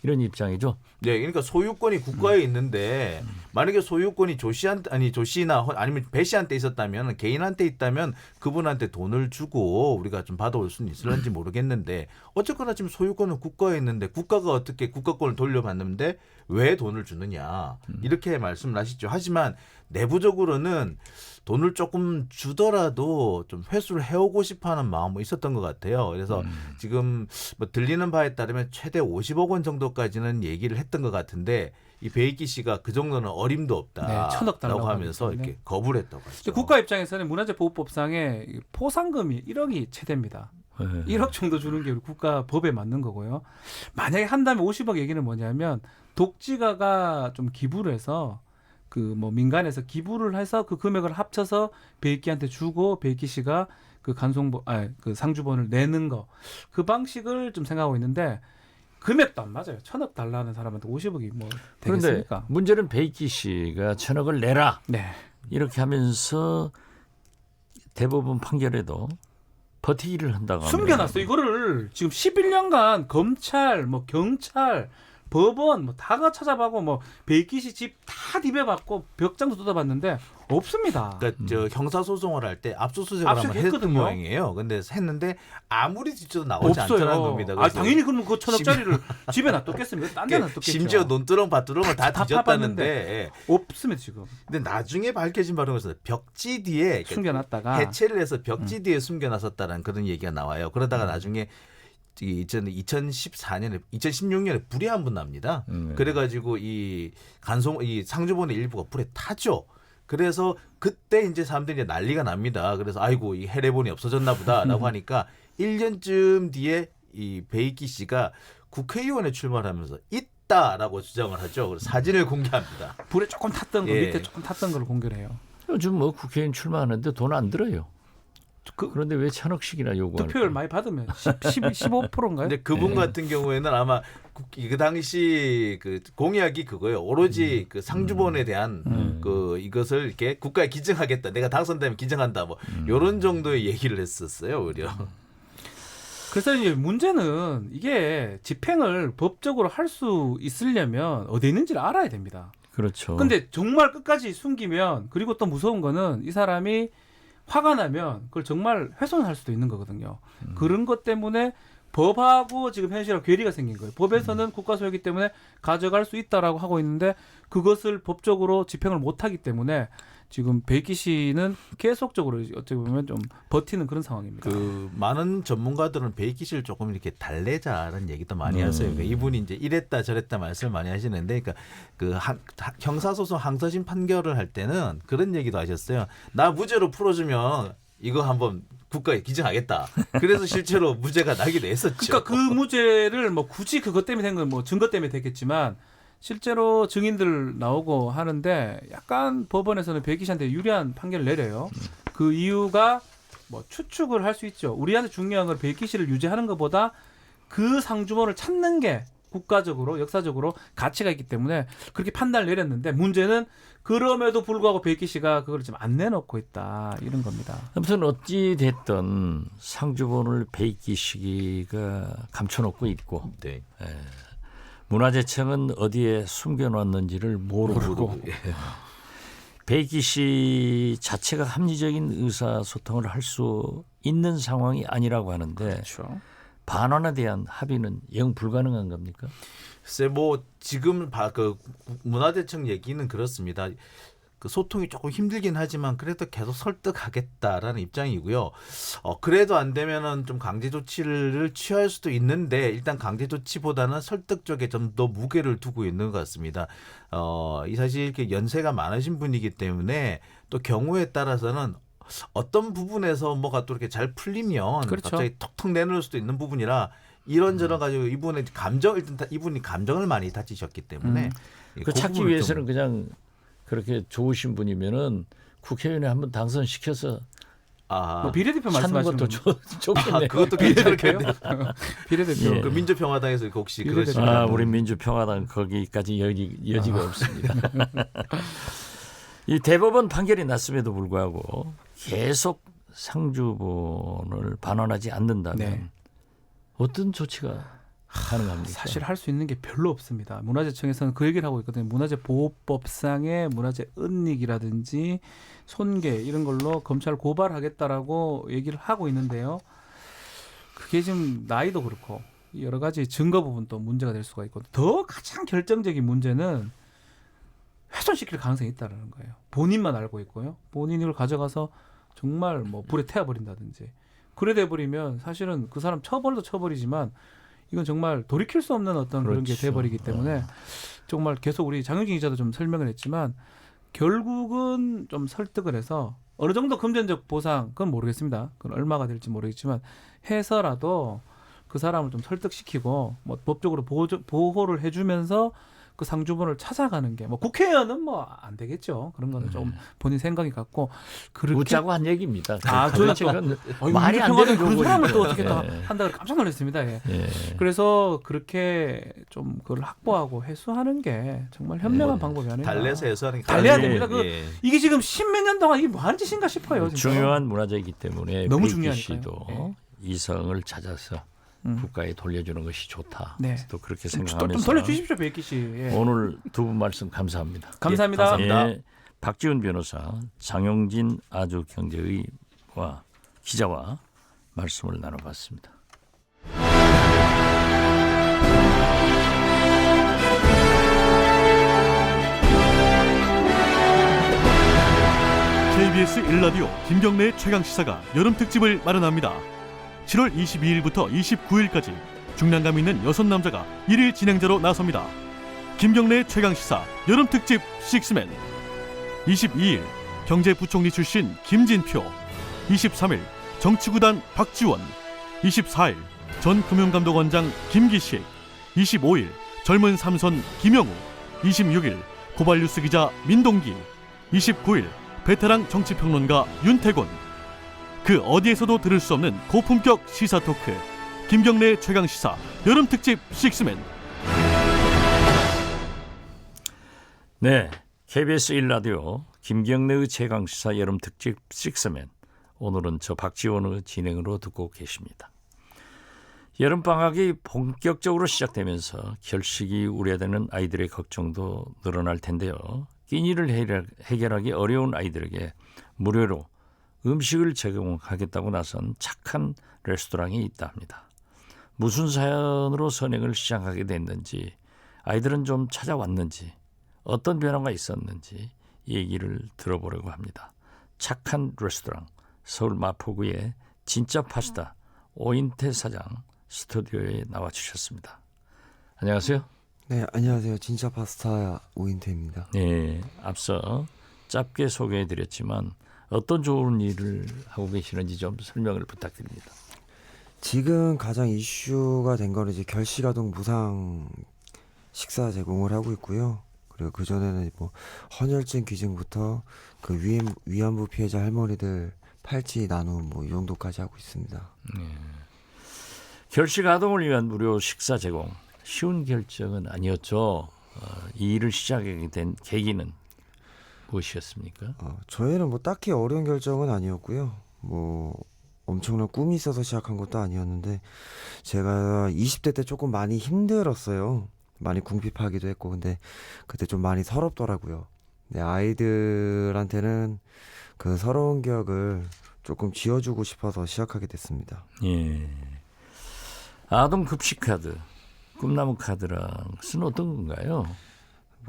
이런 입장이죠. 네, 그러니까 소유권이 국가에 있는데 만약에 소유권이 조씨나 아니면 배 씨한테 있었다면 개인한테 있다면 그분한테 돈을 주고 우리가 좀 받아올 수는 있을런지 모르겠는데 어쨌거나 지금 소유권은 국가에 있는데 국가가 어떻게 국가권을 돌려받는데 왜 돈을 주느냐 이렇게 말씀을 하시죠. 하지만 내부적으로는 돈을 조금 주더라도 좀 회수를 해오고 싶어하는 마음이 있었던 것 같아요. 그래서 지금 뭐 들리는 바에 따르면 최대 50억 원 정도까지는 얘기를 했던 것 같은데 이 배익기 씨가 그 정도는 어림도 없다. 네, 1,000억 달라고 하면서 하기 때문에. 이렇게 거부를 했다고 하죠. 국가 입장에서는 문화재보호법상에 포상금이 1억이 최대입니다. 네. 1억 정도 주는 게 우리 국가 법에 맞는 거고요. 만약에 한다면 50억 얘기는 뭐냐면 독지가가 좀 기부를 해서 그 뭐 민간에서 기부를 해서 그 금액을 합쳐서 배익기한테 주고 배익기 씨가 그 그 상주본을 내는 거 그 방식을 좀 생각하고 있는데 금액도 안 맞아요. 1,000억 달라는 사람한테 50억이 뭐 그런데 되겠습니까? 문제는 배익기 씨가 1,000억을 내라 네. 이렇게 하면서 대법원 판결에도 버티기를 한다고 합니다. 숨겨놨어. 이거를 지금 11년간 검찰, 뭐 경찰, 법원 뭐 다가 찾아봐고 뭐 배익기 씨 집 다 디벼봤고 벽장도 뜯어봤는데 없습니다. 그러니까 저 형사 소송을 할 때 압수수색을 한번 했던 압수수색했거든요. 모양이에요. 근데 했는데 아무리 뒤져도 나오지 않더라는 없어요. 겁니다. 아 당연히 그럼 그 1,000억짜리를 집에 놔뒀겠습니까? 딴 데 놔뒀겠죠. 심지어 논두렁 밭두렁을 다 다 뒤졌다는데 없습니다 지금. 근데 나중에 밝혀진 바로 그래서 벽지 뒤에 숨겨놨다가 해체를 해서 벽지 뒤에 숨겨놨었다는 그런 얘기가 나와요. 그러다가 나중에 2016년에 불이 한 번 납니다. 그래가지고 이 상주본의 일부가 불에 타죠. 그래서 그때 이제 사람들이 난리가 납니다. 그래서 아이고 이 해례본이 없어졌나 보다라고 하니까 1년쯤 뒤에 이 배익기 씨가 국회의원에 출마하면서 있다라고 주장을 하죠. 그래서 사진을 공개합니다. 불에 조금 탔던 거 예. 밑에 조금 탔던 걸 공개를 해요. 요즘 뭐 국회의원 출마하는데 돈 안 들어요. 그런데 왜 1,000억씩이나 요구하는 투표율 많이 받으면 15%인가요? 근데 그분 같은 경우에는 아마 그 당시 그 공약이 그거예요. 오로지 그 상주본에 대한 그 이것을 이렇게 국가에 기증하겠다. 내가 당선되면 기증한다. 뭐 이런 정도의 얘기를 했었어요. 오히려. 그래서 이제 문제는 이게 집행을 법적으로 할 수 있으려면 어디 있는지를 알아야 됩니다. 그렇죠. 근데 정말 끝까지 숨기면 그리고 또 무서운 거는 이 사람이 화가 나면 그걸 정말 훼손할 수도 있는 거거든요. 그런 것 때문에 법하고 지금 현실하고 괴리가 생긴 거예요. 법에서는 국가 소유이기 때문에 가져갈 수 있다라고 하고 있는데 그것을 법적으로 집행을 못하기 때문에 지금 배익기 씨는 계속적으로 어떻게 보면 좀 버티는 그런 상황입니다. 그 많은 전문가들은 배익기 씨를 조금 이렇게 달래자라는 얘기도 많이 하세요. 그러니까 이분이 이제 이랬다 저랬다 말씀을 많이 하시는데, 그러니까 그 형사소송 항소심 판결을 할 때는 그런 얘기도 하셨어요. 나 무죄로 풀어주면 이거 한번 국가에 기증하겠다. 그래서 실제로 무죄가 나기도 했었죠. 그러니까 그 무죄를 뭐 굳이 그것 때문에 된 건 뭐 증거 때문에 됐겠지만 실제로 증인들 나오고 하는데 약간 법원에서는 배익기 씨한테 유리한 판결을 내려요. 그 이유가 뭐 추측을 할 수 있죠. 우리한테 중요한 건 배익기 씨를 유죄하는 것보다 그 상주본을 찾는 게 국가적으로 역사적으로 가치가 있기 때문에 그렇게 판단을 내렸는데 문제는 그럼에도 불구하고 배익기 씨가 그걸 지금 안 내놓고 있다 이런 겁니다. 아무튼 어찌 됐든 상주본을 배익기 씨가 감춰놓고 있고 네. 문화재청은 어디에 숨겨놨는지를 모르고 예. 배익기 씨 자체가 합리적인 의사소통을 할 수 있는 상황이 아니라고 하는데 그렇죠. 반환에 대한 합의는 영 불가능한 겁니까? 글쎄 뭐 지금 그 문화재청 얘기는 그렇습니다. 그 소통이 조금 힘들긴 하지만 그래도 계속 설득하겠다라는 입장이고요. 그래도 안 되면은 좀 강제 조치를 취할 수도 있는데 일단 강제 조치보다는 설득 쪽에 좀 더 무게를 두고 있는 것 같습니다. 이 사실 이렇게 연세가 많으신 분이기 때문에 또 경우에 따라서는 어떤 부분에서 뭐가 또 이렇게 잘 풀리면 그렇죠. 갑자기 톡톡 내놓을 수도 있는 부분이라 이런저런 가지고 이분의 감정 일단 이분이 감정을 많이 다치셨기 때문에 그 찾기 위해서는 그냥 그렇게 좋으신 분이면은 국회의원에 한번 당선시켜서 뭐 비례대표 찾는 말씀하시는 것도 좋겠네요. 그것도 괜찮겠네요. 비례대표. 예. 그 민주평화당에서 혹시 비례대표. 그러시면 우리 민주평화당 거기까지 여지가 없습니다. 이 대법원 판결이 났음에도 불구하고 계속 상주본을 반환하지 않는다면 네. 어떤 조치가 가능합니까? 사실 할 수 있는 게 별로 없습니다. 문화재청에서는 그 얘기를 하고 있거든요. 문화재보호법상의 문화재 은닉이라든지 손괴 이런 걸로 검찰 고발하겠다라고 얘기를 하고 있는데요. 그게 지금 나이도 그렇고 여러 가지 증거 부분도 문제가 될 수가 있고 더 가장 결정적인 문제는 훼손시킬 가능성이 있다는 거예요. 본인만 알고 있고요. 본인이 이걸 가져가서 정말 뭐 불에 태워버린다든지 그래 돼버리면 사실은 그 사람 처벌도 처벌이지만 이건 정말 돌이킬 수 없는 어떤 그런 게 그렇죠. 돼버리기 때문에 정말 계속 우리 장윤기 기자도 좀 설명을 했지만 결국은 좀 설득을 해서 어느 정도 금전적 보상 그건 모르겠습니다. 그건 얼마가 될지 모르겠지만 해서라도 그 사람을 좀 설득시키고 뭐 법적으로 보호를 해주면서 그 상주분을 찾아가는 게 뭐 국회의원은 뭐 안 되겠죠. 그런 거는 좀 본인 생각이 같고 그렇게 웃자고 한 얘기입니다. 저는 또 말이 안 되는 그런 사람을 또 어떻게 또 예. 한다고 깜짝 놀랐습니다. 예. 예. 그래서 그렇게 좀 그걸 확보하고 해소하는 게 정말 현명한 방법이 아닌가. 달래서 해소하는 게 달래야 예, 됩니다. 이게 지금 십몇 년 동안 이게 뭐 하는 짓인가 싶어요. 진짜. 중요한 문화재이기 때문에 너무 베이키 중요하니까요. 씨도 예. 이성을 찾아서 국가에 돌려주는 것이 좋다. 네. 또 그렇게 좀 생각하면서 돌려주십시오, 백기 씨. 예. 오늘 두 분 말씀 감사합니다. 감사합니다. 감사합니다. 예, 박지훈 변호사, 장용진 아주경제의와 기자와 말씀을 나눠봤습니다. KBS 1라디오 김경래의 최강시사가 여름특집을 마련합니다. 7월 22일부터 29일까지 중량감 있는 6남자가 1일 진행자로 나섭니다. 김경래의 최강시사 여름특집 식스맨. 22일 경제부총리 출신 김진표, 23일 정치구단 박지원, 24일 전 금융감독원장 김기식, 25일 젊은 삼선 김영우, 26일 고발뉴스 기자 민동기, 29일 베테랑 정치평론가 윤태곤. 그 어디에서도 들을 수 없는 고품격 시사 토크 김경래의 최강시사 여름특집 식스맨. 네, KBS 1라디오 김경래의 최강시사 여름특집 식스맨. 오늘은 저 박지원의 진행으로 듣고 계십니다. 여름방학이 본격적으로 시작되면서 결식이 우려되는 아이들의 걱정도 늘어날 텐데요. 끼니를 해결하기 어려운 아이들에게 무료로 음식을 제공하겠다고 나선 착한 레스토랑이 있다 합니다. 무슨 사연으로 선행을 시작하게 됐는지, 아이들은 좀 찾아왔는지, 어떤 변화가 있었는지 얘기를 들어보려고 합니다. 착한 레스토랑, 서울 마포구의 진짜 파스타 오인태 사장 스튜디오에 나와주셨습니다. 안녕하세요. 네, 안녕하세요. 진짜 파스타 오인태입니다. 네, 앞서 짧게 소개해드렸지만 어떤 좋은 일을 하고 계시는지 좀 설명을 부탁드립니다. 지금 가장 이슈가 된 거는 이제 결식아동 무상 식사 제공을 하고 있고요. 그리고 그 전에는 뭐 헌혈증 기증부터 그 위안부 피해자 할머니들 팔찌 나눔 뭐 이 정도까지 하고 있습니다. 결식 아동을 위한 무료 식사 제공, 쉬운 결정은 아니었죠. 이 일을 시작하게 된 계기는 무엇이었습니까? 저희는 뭐 딱히 어려운 결정은 아니었고요. 뭐 엄청난 꿈이 있어서 시작한 것도 아니었는데 제가 20대 때 조금 많이 힘들었어요. 많이 궁핍하기도 했고 근데 그때 좀 많이 서럽더라고요. 근데 아이들한테는 그 서러운 기억을 조금 지워주고 싶어서 시작하게 됐습니다. 예. 아동 급식 카드, 꿈나무 카드란 것은 어떤 건가요?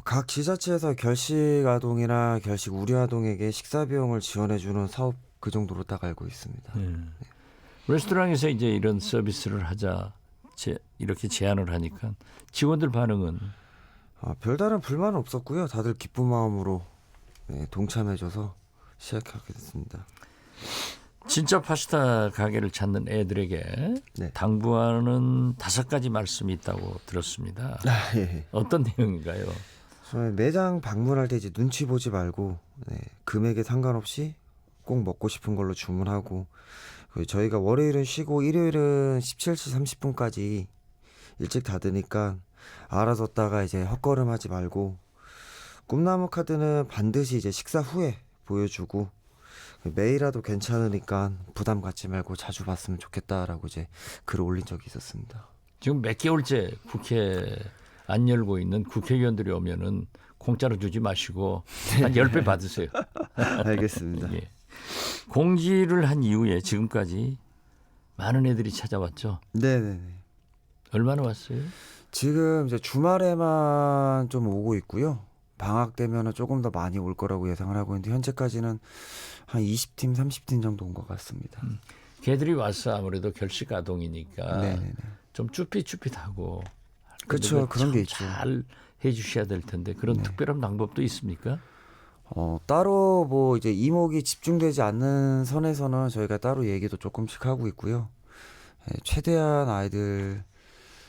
각 지자체에서 결식 아동이나 결식 우려 아동에게 식사 비용을 지원해주는 사업 그 정도로 딱 알고 있습니다. 예. 레스토랑에서 이제 이런 서비스를 하자 이렇게 제안을 하니까 직원들 반응은 별다른 불만은 없었고요. 다들 기쁜 마음으로 동참해줘서 시작하게 됐습니다. 진짜 파스타 가게를 찾는 애들에게 네. 당부하는 5가지 말씀이 있다고 들었습니다. 예. 어떤 내용인가요? 저는 매장 방문할 때 이제 눈치 보지 말고 금액에 상관없이 꼭 먹고 싶은 걸로 주문하고 저희가 월요일은 쉬고 일요일은 17시 30분까지 일찍 닫으니까 알아뒀다가 이제 헛걸음하지 말고 꿈나무 카드는 반드시 이제 식사 후에 보여주고 매일이라도 괜찮으니까 부담 갖지 말고 자주 봤으면 좋겠다라고 이제 글을 올린 적이 있었습니다. 지금 몇 개월째 국회 안 열고 있는 국회의원들이 오면은 공짜로 주지 마시고 한 10배 받으세요. 알겠습니다. 예. 공지를 한 이후에 지금까지 많은 애들이 찾아왔죠. 네네네. 얼마나 왔어요? 지금 이제 주말에만 좀 오고 있고요. 방학 되면은 조금 더 많이 올 거라고 예상을 하고 있는데 현재까지는 한 20팀, 30팀 정도 온 것 같습니다. 걔들이 와서 아무래도 결식 아동이니까 네네네. 좀 쭈삣쭈삣하고 그렇죠. 그런 게 있죠. 잘 해주셔야 될 텐데 그런 네. 특별한 방법도 있습니까? 따로 뭐 이제 이목이 집중되지 않는 선에서는 저희가 따로 얘기도 조금씩 하고 있고요. 예, 최대한 아이들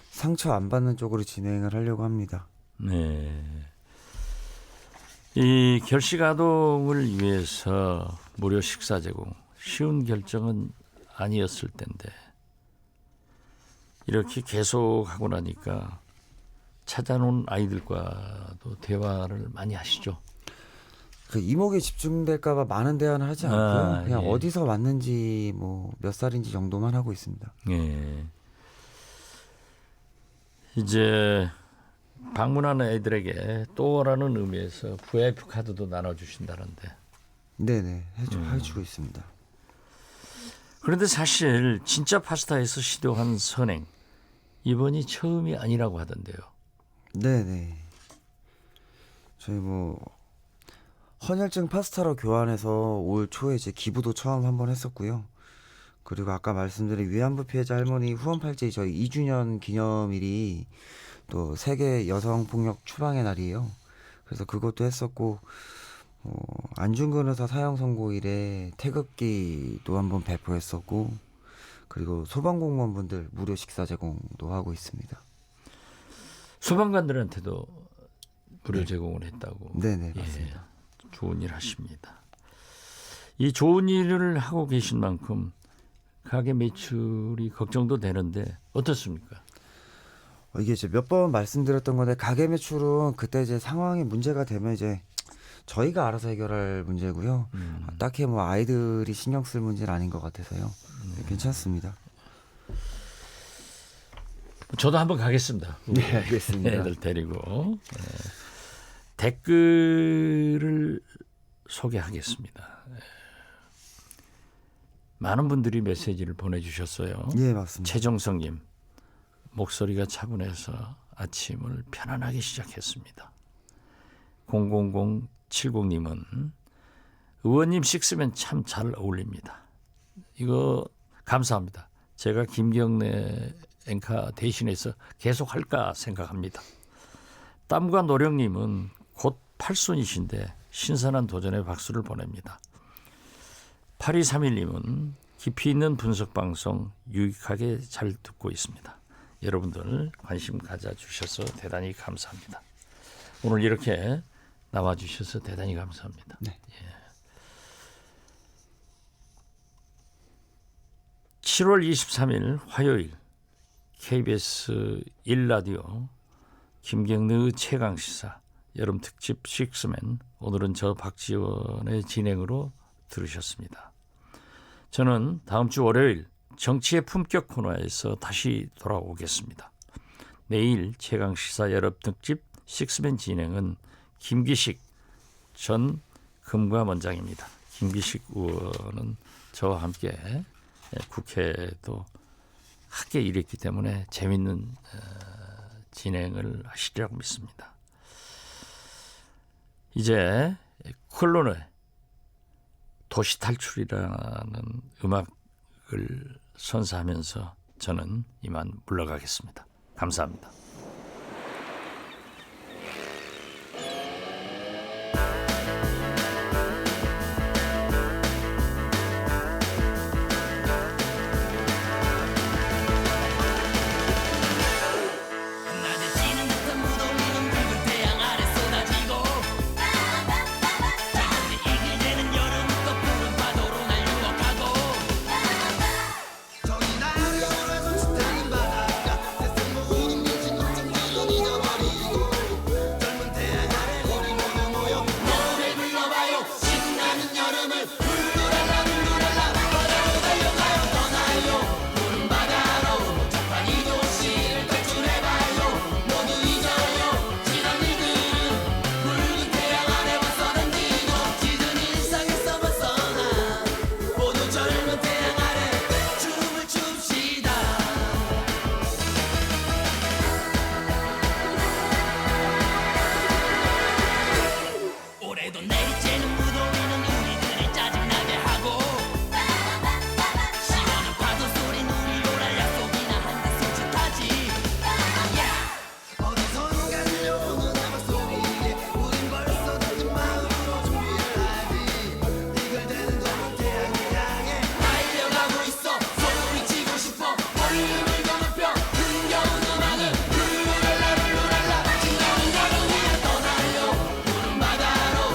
상처 안 받는 쪽으로 진행을 하려고 합니다. 네. 이 결식 아동을 위해서 무료 식사 제공 쉬운 결정은 아니었을 텐데 이렇게 계속 하고 나니까 찾아놓은 아이들과도 대화를 많이 하시죠. 그 이목에 집중될까봐 많은 대화는 하지 않고요. 그냥 예. 어디서 왔는지 뭐 몇 살인지 정도만 하고 있습니다. 예. 이제 방문하는 애들에게 또라는 의미에서 VIP 카드도 나눠주신다는데 네네 해주고 있습니다. 그런데 사실 진짜 파스타에서 시도한 선행 이번이 처음이 아니라고 하던데요. 네네. 저희 뭐 헌혈증 파스타로 교환해서 올 초에 이제 기부도 처음 한번 했었고요. 그리고 아까 말씀드린 위안부 피해자 할머니 후원 팔찌 저희 2주년 기념일이 또 세계 여성 폭력 추방의 날이에요. 그래서 그것도 했었고 안중근 의사 사형 선고일에 태극기도 한번 배포했었고 그리고 소방공무원분들 무료 식사 제공도 하고 있습니다. 소방관들한테도 무료 제공을 했다고. 네네 맞습니다. 예, 좋은 일 하십니다. 이 좋은 일을 하고 계신 만큼 가게 매출이 걱정도 되는데 어떻습니까? 이게 이제 몇 번 말씀드렸던 건데 가게 매출은 그때 이제 상황이 문제가 되면 이제 저희가 알아서 해결할 문제고요. 딱히 뭐 아이들이 신경 쓸 문제는 아닌 것 같아서요. 괜찮습니다. 저도 한번 가겠습니다. 네, 알겠습니다. 애들 데리고 댓글을 소개하겠습니다. 많은 분들이 메시지를 보내주셨어요. 예, 맞습니다. 최정성님 목소리가 차분해서 아침을 편안하게 시작했습니다. 00070님은 의원님 식스면 참 잘 어울립니다. 이거 감사합니다. 제가 김경래 앵커 대신해서 계속 할까 생각합니다. 땀과 노력님은 곧 8순이신데 신선한 도전에 박수를 보냅니다. 8231님은 깊이 있는 분석 방송 유익하게 잘 듣고 있습니다. 여러분들 관심 가져주셔서 대단히 감사합니다. 오늘 이렇게 나와주셔서 대단히 감사합니다. 네. 7월 23일 화요일 KBS 1라디오 김경래의 최강시사 여름특집 식스맨 오늘은 저 박지원의 진행으로 들으셨습니다. 저는 다음 주 월요일 정치의 품격 코너에서 다시 돌아오겠습니다. 내일 최강시사 여름특집 식스맨 진행은 김기식 전 금감원장입니다. 김기식 의원은 저와 함께 국회도 함께 일했기 때문에 재밌는 진행을 하시리라고 믿습니다. 이제 콜론의 도시 탈출이라는 음악을 선사하면서 저는 이만 물러가겠습니다. 감사합니다. 그래도 내리지